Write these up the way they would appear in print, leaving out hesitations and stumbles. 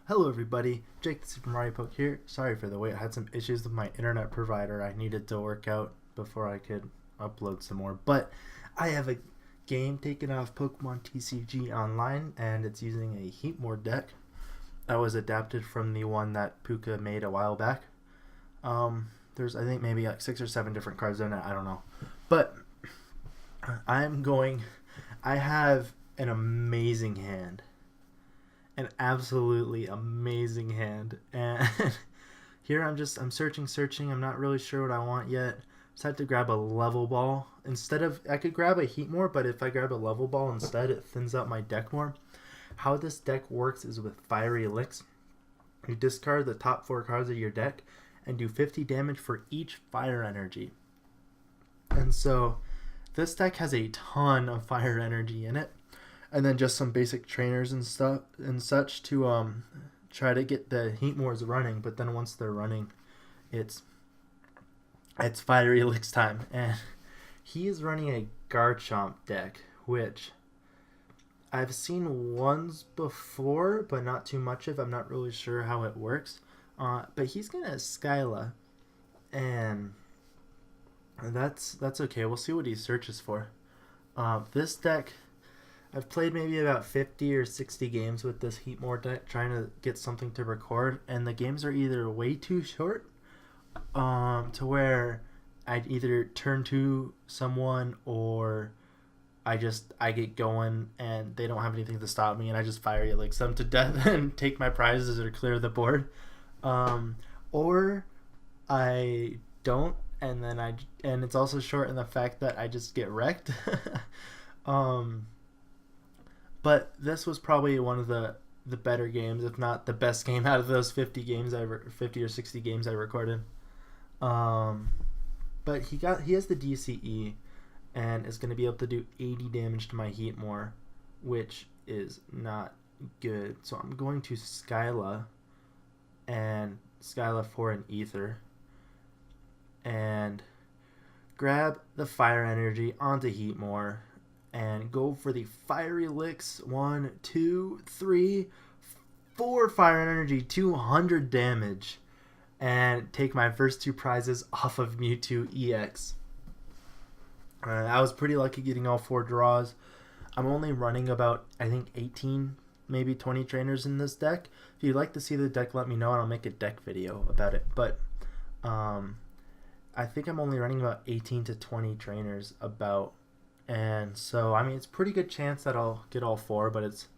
Hello everybody, Jake the SuperMarioPoke here. Sorry for the wait, I had some issues with my internet provider I needed to work out before I could upload some more. But I have a game taken off Pokemon TCG Online, and it's using a Heatmor deck that was adapted from the one that Puka made a while back. There's I think maybe like 6 or 7 different cards in it, I don't know. But I have an amazing hand. An absolutely amazing hand, and here I'm searching. I'm not really sure what I want yet. Just had to grab a level ball instead of, I could grab a Heatmor, but if I grab a level ball instead, it thins out my deck more. How this deck works is with Fiery Elix. You discard the top 4 cards of your deck and do 50 damage for each fire energy. And so this deck has a ton of fire energy in it. And then just some basic trainers and stuff and such to try to get the Heatmors running. But then once they're running, it's Fiery Elix time, and he is running a Garchomp deck, which I've seen once before, but not too much of. I'm not really sure how it works. But he's gonna Skyla, and that's okay. We'll see what he searches for. This deck, I've played maybe about 50 or 60 games with this Heatmor deck trying to get something to record, and the games are either way too short to where I'd either turn to someone or I get going and they don't have anything to stop me and I just fire Elix them to death and take my prizes or clear the board. Or I don't, and it's also short in the fact that I just get wrecked. But this was probably one of the better games, if not the best game out of those 50 or 60 games I recorded. But he has the DCE and is going to be able to do 80 damage to my Heatmor, which is not good. So I'm going to Skyla for an Ether and grab the fire energy onto Heatmor and go for the Fiery Elix. 1, 2, 3, 4 fire energy, 200 damage, and take my first 2 prizes off of Mewtwo EX. I was pretty lucky getting all 4 draws. I'm only running about, I think, 18, maybe 20 trainers in this deck. If you'd like to see the deck, let me know and I'll make a deck video about it. But I think I'm only running about 18 to 20 trainers about. And so, I mean, it's a pretty good chance that I'll get all 4, but it's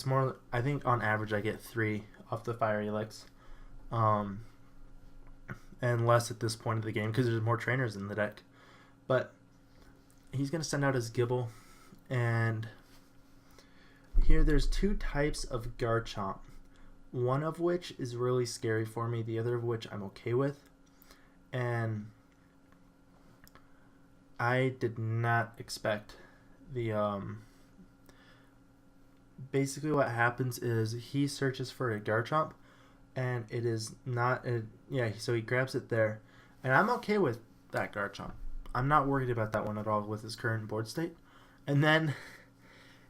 more, I think on average I get 3 off the Fiery Elix. And less at this point of the game because there's more trainers in the deck. But he's going to send out his Gibble. And here there's 2 types of Garchomp. One of which is really scary for me, the other of which I'm okay with. And I did not expect the basically what happens is he searches for a Garchomp and it is not so he grabs it there, and I'm okay with that Garchomp. I'm not worried about that one at all with his current board state. And then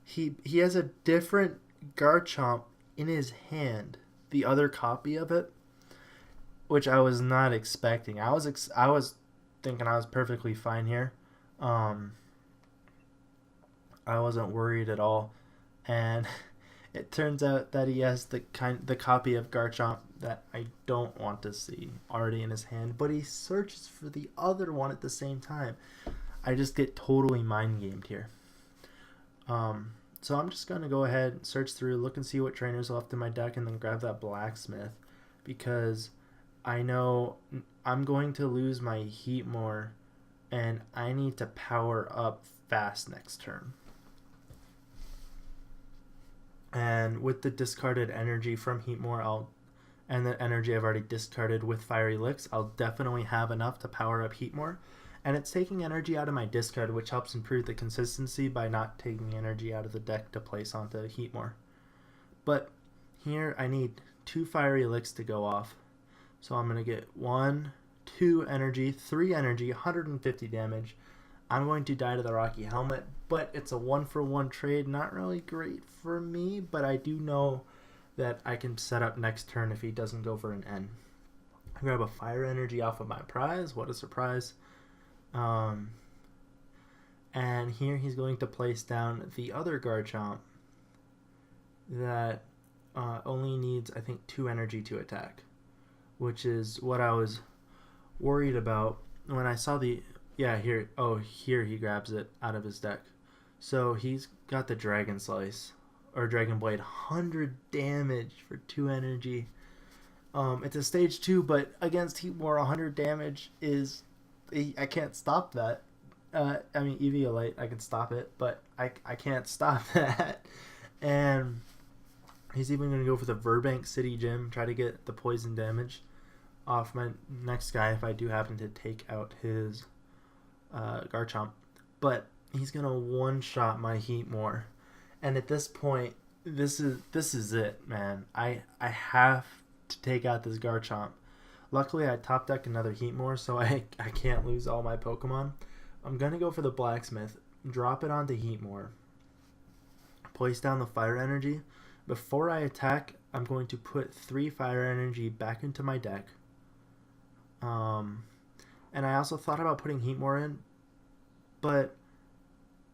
he has a different Garchomp in his hand, the other copy of it, which I was not expecting. I was thinking I was perfectly fine here. I wasn't worried at all, and it turns out that he has the copy of Garchomp that I don't want to see already in his hand, but he searches for the other one at the same time. I just get totally mind gamed here. So I'm just gonna go ahead and search through, look and see what trainers are left in my deck, and then grab that Blacksmith because I know I'm going to lose my Heatmor and I need to power up fast next turn. And with the discarded energy from Heatmor, and the energy I've already discarded with Fiery Elix, I'll definitely have enough to power up Heatmor. And it's taking energy out of my discard, which helps improve the consistency by not taking energy out of the deck to place onto Heatmor. But here I need 2 Fiery Elix to go off. So I'm going to get 1, 2 energy, 3 energy, 150 damage. I'm going to die to the Rocky Helmet, but it's a 1-for-1 trade. Not really great for me, but I do know that I can set up next turn if he doesn't go for an N. I grab a fire energy off of my prize. What a surprise. And here he's going to place down the other Garchomp that only needs, I think, 2 energy to attack, which is what I was worried about when I saw the... Yeah, here. Oh, here he grabs it out of his deck. So he's got the Dragon Slice, or Dragon Blade, 100 damage for 2 energy. It's a stage 2, but against Heatmor, 100 damage is... I can't stop that. I mean, Eviolite, I can stop it, but I can't stop that. And he's even going to go for the Burbank City Gym, try to get the poison damage off my next guy if I do happen to take out his Garchomp. But he's going to one-shot my Heatmor. And at this point, this is it, man. I have to take out this Garchomp. Luckily, I top deck another Heatmor, so I can't lose all my Pokemon. I'm going to go for the Blacksmith, drop it onto Heatmor, place down the Fire Energy. Before I attack, I'm going to put 3 Fire Energy back into my deck. And I also thought about putting Heatmor in, but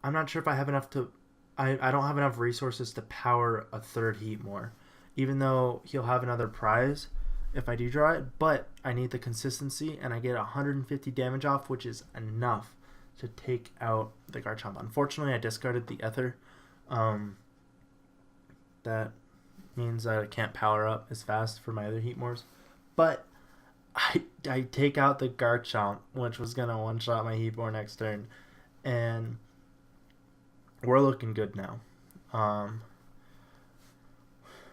I'm not sure if I have enough to... I don't have enough resources to power a 3rd Heatmor, even though he'll have another prize if I do draw it, but I need the consistency, and I get 150 damage off, which is enough to take out the Garchomp. Unfortunately, I discarded the Ether. That means that I can't power up as fast for my other Heatmors, but I take out the Garchomp, which was going to one-shot my Heatmor next turn, and we're looking good now.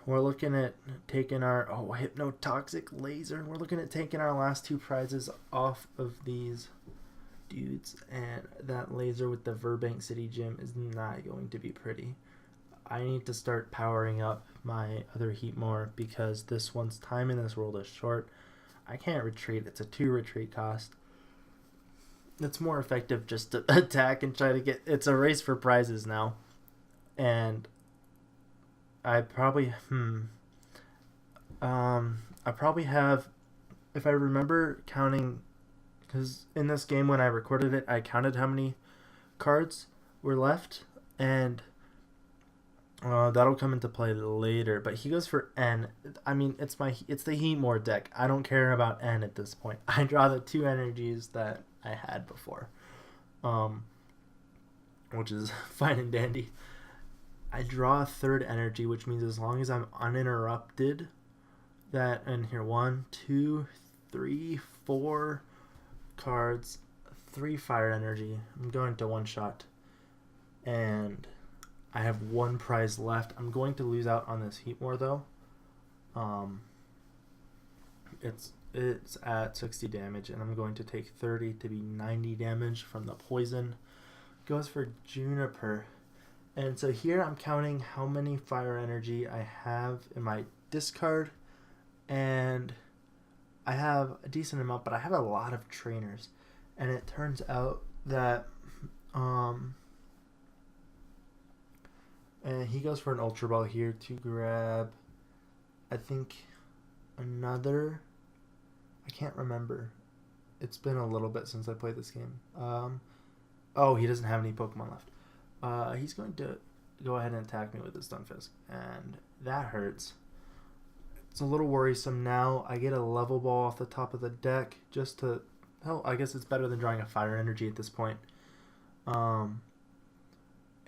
We're looking at taking our Hypnotoxic Laser. We're looking at taking our last 2 prizes off of these dudes, and that laser with the Burbank City Gym is not going to be pretty. I need to start powering up my other Heatmor because this one's time in this world is short. I can't retreat. It's a 2 retreat cost. It's more effective just to attack and try to get... It's a race for prizes now. And I probably... I probably have... If I remember counting... Because in this game when I recorded it, I counted how many cards were left. And that'll come into play later. But he goes for N. I mean, it's the Heatmor deck. I don't care about N at this point. I draw the 2 energies that I had before, which is fine and dandy. I draw a 3rd energy, which means as long as I'm uninterrupted, that, and here 1, 2, 3, 4 cards, 3 fire energy. I'm going to one-shot, and I have 1 prize left. I'm going to lose out on this Heatmor though. It's at 60 damage, and I'm going to take 30 to be 90 damage from the poison. Goes for Juniper. And so here I'm counting how many fire energy I have in my discard, and I have a decent amount, but I have a lot of trainers. And it turns out that and he goes for an Ultra Ball here to grab, I think, another... I can't remember. It's been a little bit since I played this game. Oh, he doesn't have any Pokemon left. He's going to go ahead and attack me with his Stunfisk, and that hurts. It's a little worrisome now. I get a level ball off the top of the deck just to... Hell, I guess it's better than drawing a fire energy at this point. And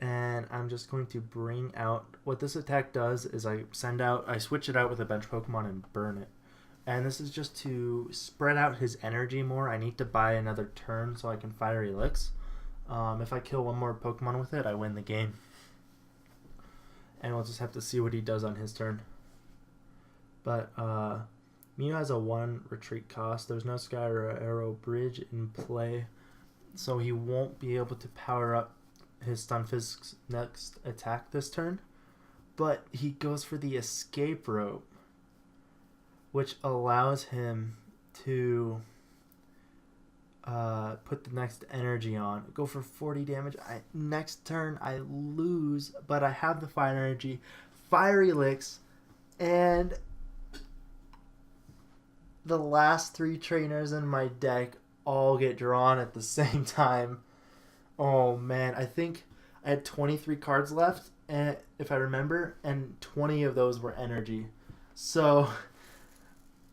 I'm just going to bring out... What this attack does is I switch it out with a bench Pokemon and burn it. And this is just to spread out his energy more. I need to buy another turn so I can fire Elix. If I kill 1 more Pokemon with it, I win the game. And we'll just have to see what he does on his turn. But Mew has a 1 retreat cost. There's no Sky or Arrow Bridge in play, so he won't be able to power up his Stunfisk's next attack this turn. But he goes for the Escape Rope, which allows him to put the next energy on. Go for 40 damage. Next turn I lose, but I have the fire energy. Fire Elix, And the last 3 trainers in my deck all get drawn at the same time. Oh man, I think I had 23 cards left, and if I remember, and 20 of those were energy. So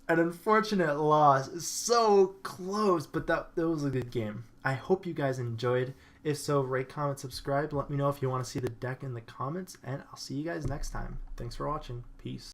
an unfortunate loss. So close, but that was a good game. I hope you guys enjoyed. If so, rate, comment, subscribe. Let me know if you want to see the deck in the comments, and I'll see you guys next time. Thanks for watching. Peace.